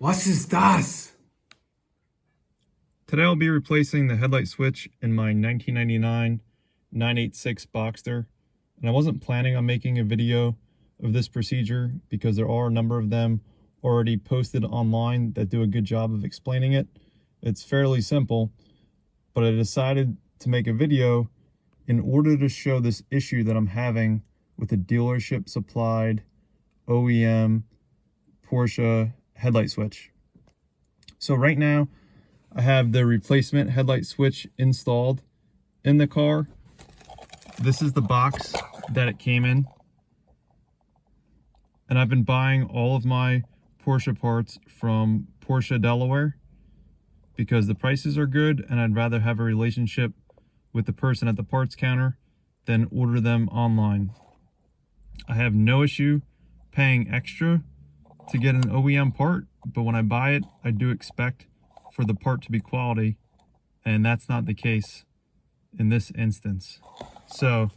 Was ist das? Today I'll be replacing the headlight switch in my 1999 986 Boxster, and I wasn't planning on making a video of this procedure because there are a number of them already posted online that do a good job of explaining it. It's fairly simple, but I decided to make a video in order to show this issue that I'm having with a dealership supplied OEM Porsche headlight switch. So right now I have the replacement headlight switch installed in the car. This is the box that it came in. And I've been buying all of my Porsche parts from Porsche Delaware because the prices are good and I'd rather have a relationship with the person at the parts counter than order them online. I have no issue paying extra to get an OEM part, but when I buy it, I do expect for the part to be quality, and that's not the case in this instance. So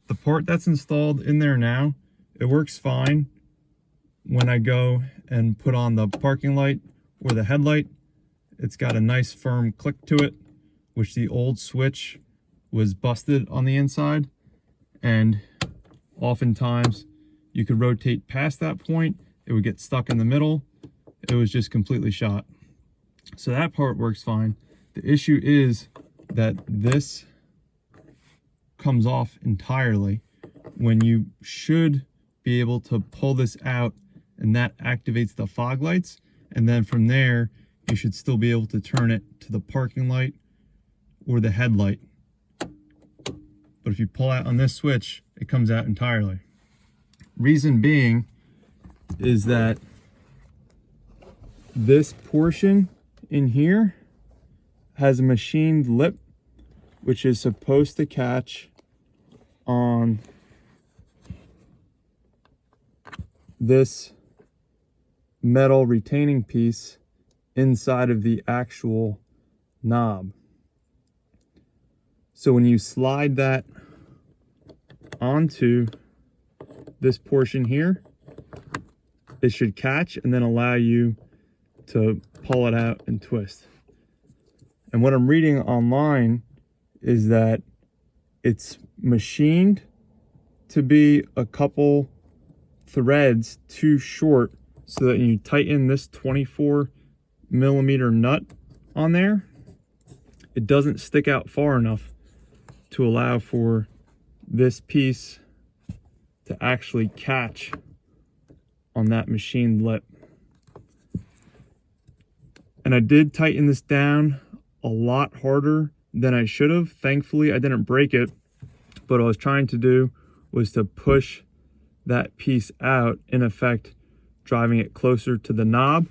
the part that's installed in there now, it works fine when I go and put on the parking light or the headlight. It's got a nice firm click to it, which the old switch was busted on the inside, and oftentimes you could rotate past that point, it would get stuck in the middle. It was just completely shot. So that part works fine. The issue is that this comes off entirely when you should be able to pull this out, and that activates the fog lights, and then from there you should still be able to turn it to the parking light or the headlight. But if you pull out on this switch, it comes out entirely. Reason being is that this portion in here has a machined lip which is supposed to catch on this metal retaining piece inside of the actual knob. So when you slide that onto this portion here, it should catch and then allow you to pull it out and twist. And what I'm reading online is that it's machined to be a couple threads too short, so that when you tighten this 24mm nut on there, it doesn't stick out far enough to allow for this piece to actually catch on that machined lip. And I did tighten this down a lot harder than I should have. Thankfully I didn't break it, but what I was trying to do was to push that piece out, in effect driving it closer to the knob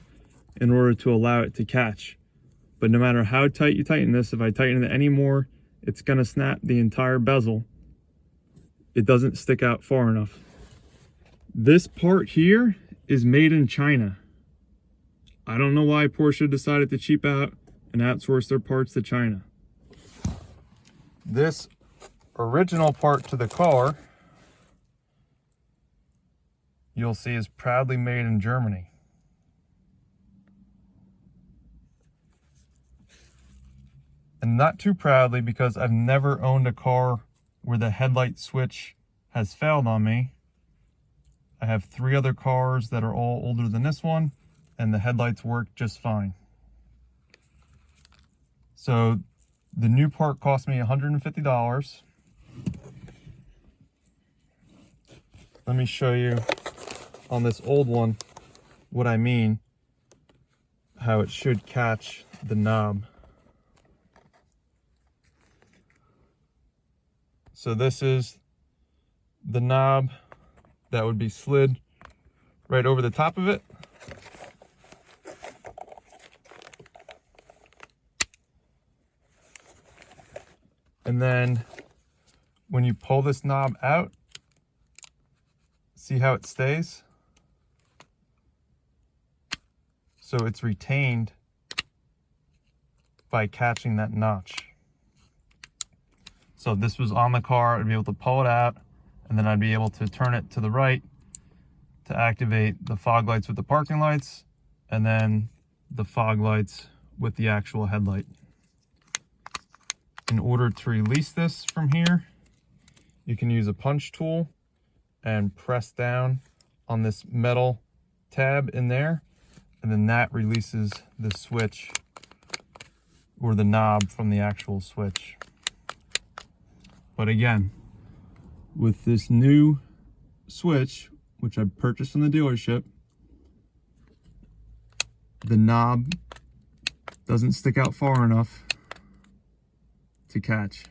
in order to allow it to catch. But no matter how tight you tighten this, if I tighten it any more, it's gonna snap the entire bezel. It doesn't stick out far enough. This part here is made in China. I don't know why Porsche decided to cheap out and outsource their parts to China. This original part to the car, you'll see, is proudly made in Germany. And not too proudly, because I've never owned a car where the headlight switch has failed on me. I have 3 other cars that are all older than this one, and the headlights work just fine. So the new part cost me $150. Let me show you on this old one what I mean, how it should catch the knob. So this is the knob that would be slid right over the top of it. And then when you pull this knob out, see how it stays? So it's retained by catching that notch. So if this was on the car, I'd be able to pull it out, and then I'd be able to turn it to the right to activate the fog lights with the parking lights, and then the fog lights with the actual headlight. In order to release this from here, you can use a punch tool and press down on this metal tab in there, and then that releases the switch or the knob from the actual switch. But again, with this new switch, which I purchased from the dealership, the knob doesn't stick out far enough to catch.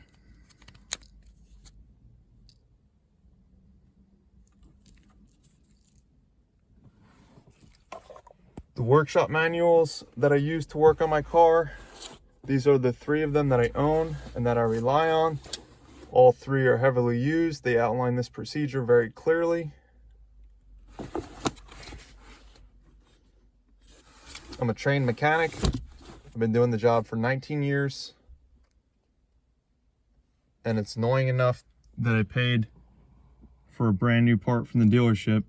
The workshop manuals that I use to work on my car, these are the 3 of them that I own and that I rely on. All 3 are heavily used. They outline this procedure very clearly. I'm a trained mechanic. I've been doing the job for 19 years. And it's annoying enough that I paid for a brand new part from the dealership,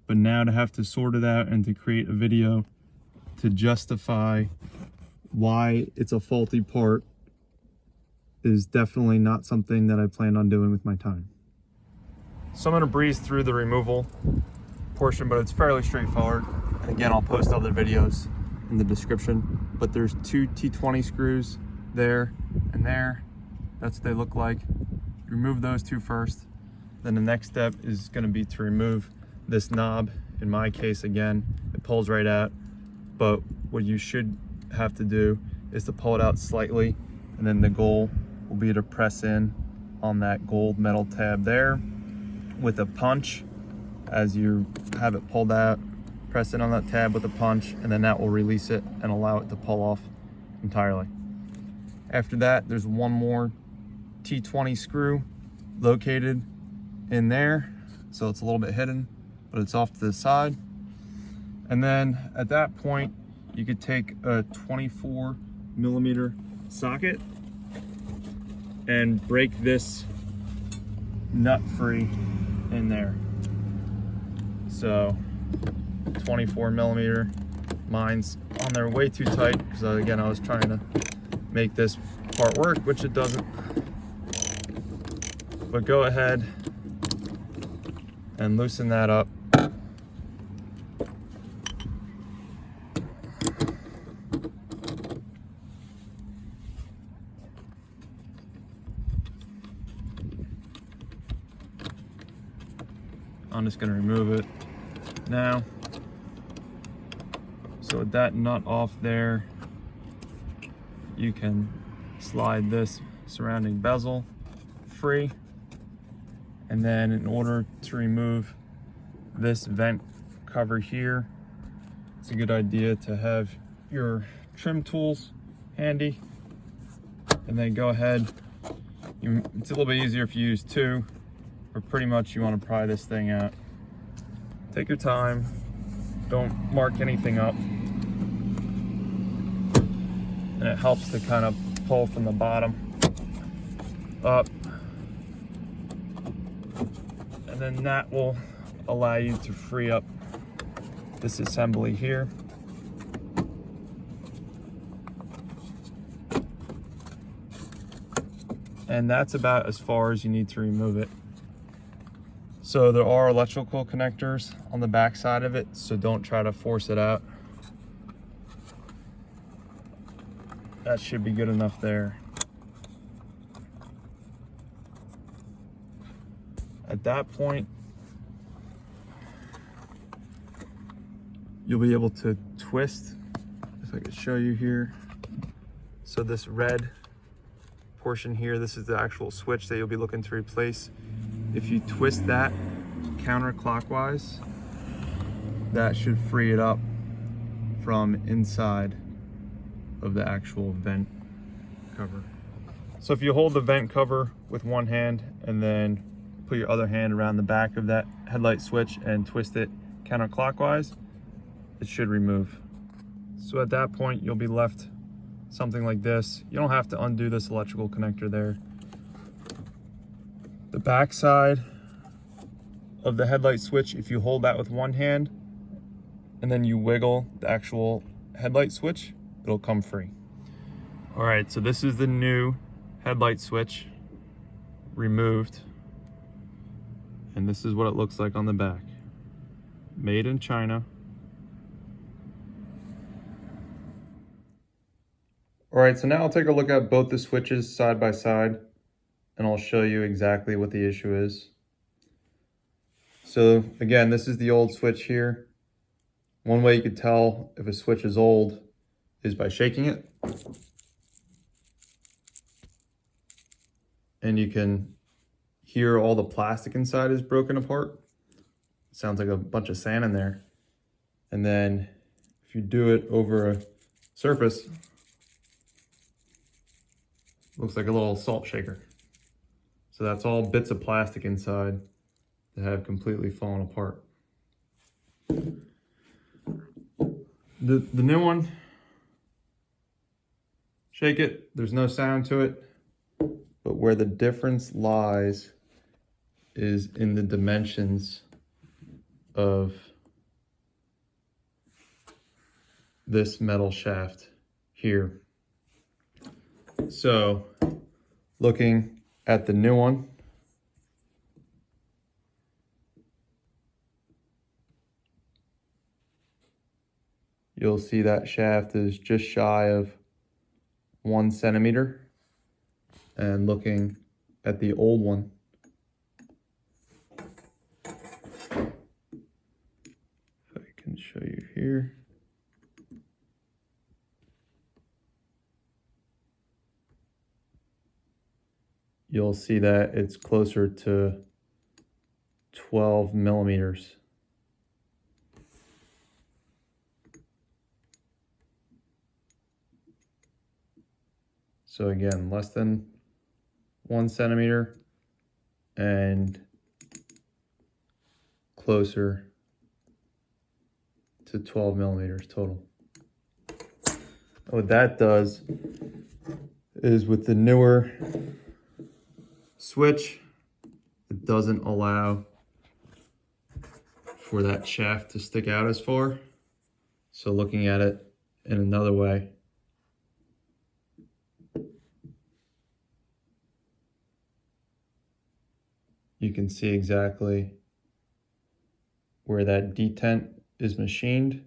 but now to have to sort it out and to create a video to justify why it's a faulty part is definitely not something that I plan on doing with my time. So I'm going to breeze through the removal portion, but it's fairly straightforward. And again, I'll post other videos in the description, but there's 2 T20 screws there and there. That's what they look like. Remove those 2 first. Then the next step is going to be to remove this knob. In my case, again, it pulls right out, but what you should have to do is to pull it out slightly, and then the goal will be to press in on that gold metal tab there with a punch. As you have it pulled out, press in on that tab with a punch, and then that will release it and allow it to pull off entirely. After that, there's one more T20 screw located in there, so it's a little bit hidden, but it's off to the side. And then at that point, you could take a 24mm socket and break this nut free in there. So 24mm, mine's on there way too tight because again, I was trying to make this part work, which it doesn't. But go ahead and loosen that up. I'm just going to remove it now. So with that nut off there, you can slide this surrounding bezel free. And then in order to remove this vent cover here, it's a good idea to have your trim tools handy. And then go ahead, it's a little bit easier if you use 2, but pretty much you want to pry this thing out. Take your time, don't mark anything up. And it helps to kind of pull from the bottom up. And then that will allow you to free up this assembly here. And that's about as far as you need to remove it. So there are electrical connectors on the back side of it, so don't try to force it out. That should be good enough there. At that point, you'll be able to twist, if I could show you here. So this red portion here, this is the actual switch that you'll be looking to replace. If you twist that counterclockwise, that should free it up from inside of the actual vent cover. So if you hold the vent cover with one hand and then put your other hand around the back of that headlight switch and twist it counterclockwise, it should remove. So at that point, you'll be left something like this. You don't have to undo this electrical connector there. The back side of the headlight switch, if you hold that with one hand and then you wiggle the actual headlight switch, it'll come free. All right, so this is the new headlight switch removed, and this is what it looks like on the back. Made in China. All right, so now I'll take a look at both the switches side by side, and I'll show you exactly what the issue is. So again, this is the old switch here. One way you could tell if a switch is old is by shaking it. And you can hear all the plastic inside is broken apart. Sounds like a bunch of sand in there. And then if you do it over a surface, looks like a little salt shaker. So that's all bits of plastic inside that have completely fallen apart. The new one, shake it, there's no sound to it, but where the difference lies is in the dimensions of this metal shaft here. So looking at the new one, you'll see that shaft is just shy of 1 centimeter. And looking at the old one, if I can show you here, you'll see that it's closer to 12 millimeters. So again, less than 1 centimeter and closer to 12 millimeters total. What that does is with the newer switch, it doesn't allow for that shaft to stick out as far. So looking at it in another way, you can see exactly where that detent is machined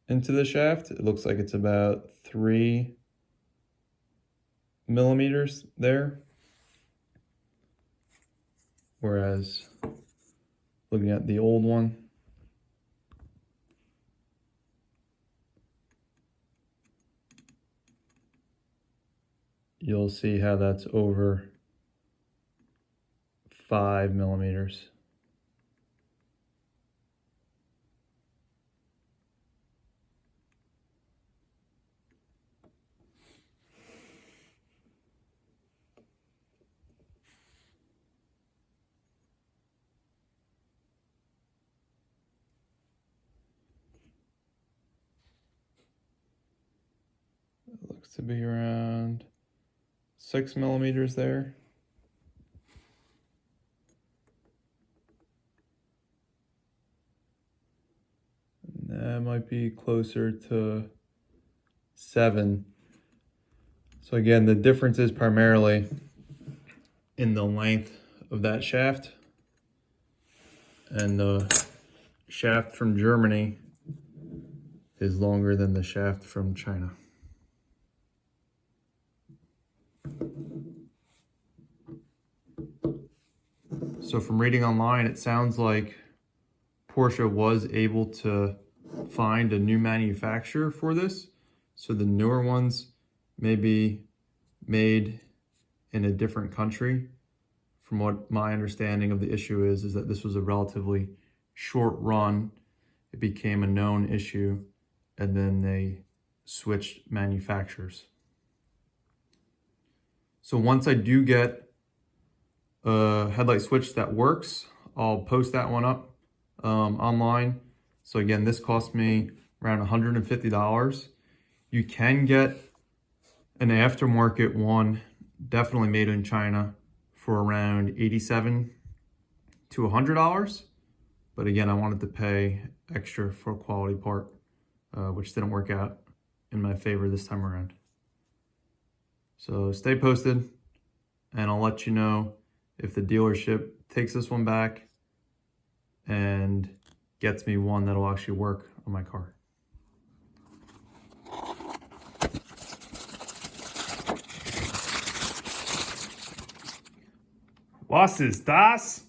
into the shaft. It looks like it's about 3 millimeters there. Whereas looking at the old one, you'll see how that's over 5 millimeters. It looks to be around 6 millimeters there. That might be closer to 7. So again, the difference is primarily in the length of that shaft. And the shaft from Germany is longer than the shaft from China. So from reading online, it sounds like Porsche was able to find a new manufacturer for this. So the newer ones may be made in a different country. From what my understanding of the issue is that this was a relatively short run. It became a known issue, and then they switched manufacturers. So once I do get a headlight switch that works, I'll post that one up online. So again, this cost me around $150. You can get an aftermarket one, definitely made in China, for around $87 to $100. But again, I wanted to pay extra for a quality part, which didn't work out in my favor this time around. So stay posted, and I'll let you know if the dealership takes this one back and gets me one that'll actually work on my car. Was ist das?